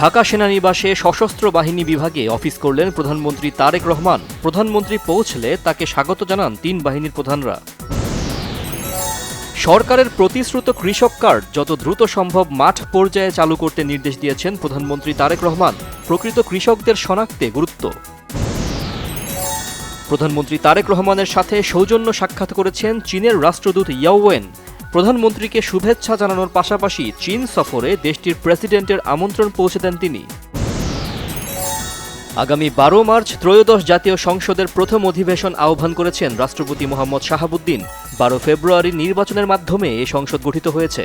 ঢাকা সেনানিবাসে সশস্ত্র বাহিনী বিভাগে অফিস করলেন প্রধানমন্ত্রী তারেক রহমান। প্রধানমন্ত্রী পৌঁছলে তাকে স্বাগত জানান তিন বাহিনীর প্রধানরা। সরকারের প্রতিশ্রুত কৃষক কার্ড যত দ্রুত সম্ভব মাঠ পর্যায়ে চালু করতে নির্দেশ দিয়েছেন প্রধানমন্ত্রী তারেক রহমান। প্রকৃত কৃষকদের শনাক্তে গুরুত্ব। প্রধানমন্ত্রী তারেক রহমানের সাথে সৌজন্য সাক্ষাৎ করেছেন চীনের রাষ্ট্রদূত ইয়াও ওয়েন। প্রধানমন্ত্রীকে শুভেচ্ছা জানানোর পাশাপাশি চীন সফরে দেশটির প্রেসিডেন্টের আমন্ত্রণ পৌঁছে দেন তিনি। আগামী 12 মার্চ ত্রয়োদশ জাতীয় সংসদের প্রথম অধিবেশন আহ্বান করেছেন রাষ্ট্রপতি মোহাম্মদ শাহাবুদ্দিন। 12 ফেব্রুয়ারি নির্বাচনের মাধ্যমে এই সংসদ গঠিত হয়েছে।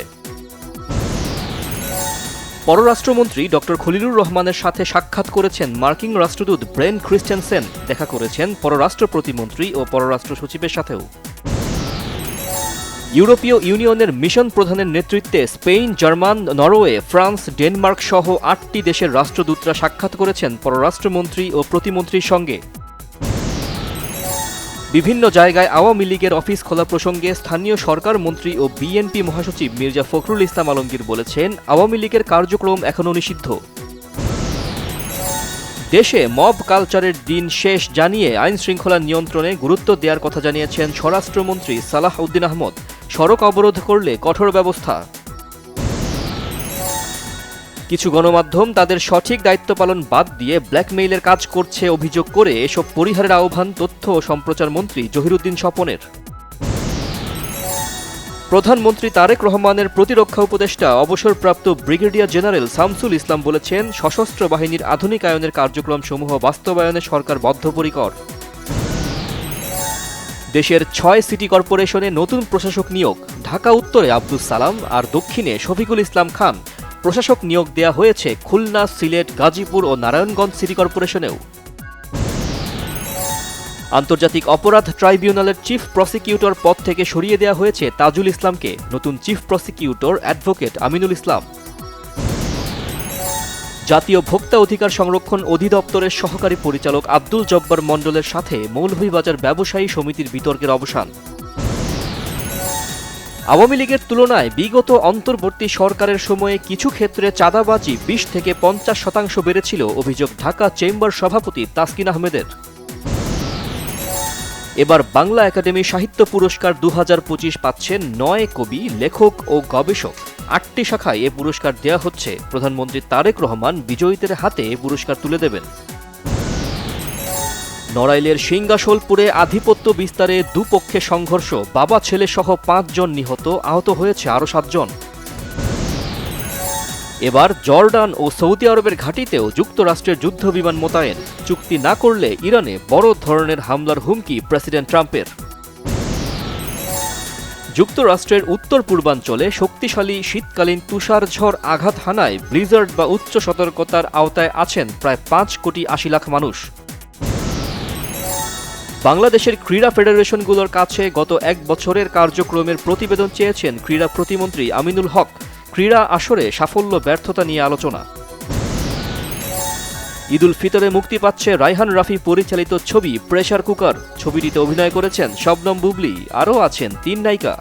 পররাষ্ট্রমন্ত্রী ড খলিলুর রহমানের সাথে সাক্ষাৎ করেছেন মার্কিন রাষ্ট্রদূত ব্রেন ক্রিস্টেনসেন। দেখা করেছেন পররাষ্ট্র প্রতিমন্ত্রী ও পররাষ্ট্র সচিবের সাথেও। ইউরোপীয় ইউনিয়নের মিশন প্রধানের নেতৃত্বে Spain, German, Norway, France, Denmark সহ 8টি দেশের রাষ্ট্রদূতরা সাক্ষাৎ করেছেন পররাষ্ট্রমন্ত্রী ও প্রতিমন্ত্রীর সঙ্গে। বিভিন্ন জায়গায় আওয়ামী লীগের অফিস খোলা প্রসঙ্গে স্থানীয় সরকার মন্ত্রী ও বিএনপি মহাসচিব মির্জা ফখরুল ইসলাম আলমগীর বলেছেন, আওয়ামী লীগের কার্যক্রম এখনও নিষিদ্ধ। দেশে মব কালচারের দিন শেষ জানিয়ে আইন শৃঙ্খলা নিয়ন্ত্রণে গুরুত্ব দেওয়ার কথা জানিয়েছেন স্বরাষ্ট্রমন্ত্রী সালাহ উদ্দিন আহমদ। সড়ক অবরোধ করলে কঠোর ব্যবস্থা। কিছু গণমাধ্যম তাদের সঠিক দায়িত্ব পালন বাদ দিয়ে ব্ল্যাকমেইলের কাজ করছে অভিযোগ করে এসব পরিহারের আহ্বান তথ্য ও সম্প্রচার মন্ত্রী জহিরুদ্দিন স্বপনের। প্রধানমন্ত্রী তারেক রহমানের প্রতিরক্ষা উপদেষ্টা অবসরপ্রাপ্ত ব্রিগেডিয়ার জেনারেল শামসুল ইসলাম বলেছেন, সশস্ত্র বাহিনীর আধুনিকায়নের কার্যক্রমসমূহ বাস্তবায়নে সরকার বদ্ধপরিকর। দেশের 6 সিটি কর্পোরেশনে নতুন প্রশাসক নিয়োগ। ঢাকা উত্তরে আব্দুস সালাম আর দক্ষিণে শফিকুল ইসলাম খান। প্রশাসক নিয়োগ দেয়া হয়েছে খুলনা, সিলেট, গাজীপুর ও নারায়ণগঞ্জ সিটি কর্পোরেশনেও। আন্তর্জাতিক অপরাধ ট্রাইব্যুনালের চিফ প্রসিকিউটর পদ থেকে সরিয়ে দেওয়া হয়েছে তাজুল ইসলামকে। নতুন chief prosecutor advocate Aminul Islam. জাতীয় ভোক্তা অধিকার সংরক্ষণ অধিদপ্তরের সহকারী পরিচালক আব্দুল জব্বার মণ্ডলের সাথে মৌলভীবাজার ব্যবসায়ী সমিতির বিতর্কের অবসান। আওয়ামী লীগের তুলনায় বিগত অন্তর্বর্তী সরকারের সময়ে কিছু ক্ষেত্রে চাঁদাবাজি 20 থেকে 50% বেড়েছিল, অভিযোগ ঢাকা চেম্বার সভাপতি তাসকিন আহমেদের। এবার বাংলা একাডেমি সাহিত্য পুরস্কার 2025 পাচ্ছেন 9 কবি, লেখক ও গবেষক। 8টি শাখায় এ পুরস্কার দেয়া হচ্ছে। প্রধানমন্ত্রী তারেক রহমান বিজয়ীদের হাতে এ পুরস্কার তুলে দেবেন। নড়াইলের সিংগাসোলপুরে আধিপত্য বিস্তারে দুপক্ষে সংঘর্ষ। বাবা ছেলে সহ 5 জন নিহত, আহত হয়েছে আরও 7 জন। এবার জর্ডান ও সৌদি আরবের ঘাঁটিতেও যুক্তরাষ্ট্রের যুদ্ধ বিমান মোতায়েন। চুক্তি না করলে ইরানে বড় ধরনের হামলার হুমকি প্রেসিডেন্ট ট্রাম্পের। যুক্তরাষ্ট্রের উত্তর পূর্বাঞ্চলে শক্তিশালী শীতকালীন তুষারঝড় আঘাত হানায় ব্লিজার্ড বা উচ্চ সতর্কতার আওতায় আছেন প্রায় 5,80,00,000 মানুষ। বাংলাদেশের ক্রীড়া ফেডারেশনগুলোর কাছে গত 1 বছরের কার্যক্রমের প্রতিবেদন চেয়েছেন ক্রীড়া প্রতিমন্ত্রী আমিনুল হক। ক্রীড়া আসরে সাফল্য ব্যর্থতা নিয়ে আলোচনা। ঈদুল ফিতরে মুক্তি পাচ্ছে রায়হান রাফি পরিচালিত ছবি প্রেসার কুকার। ছবিটিতে অভিনয় করেছেন শবনম বুবলী, আরও আছেন 3 নায়িকা।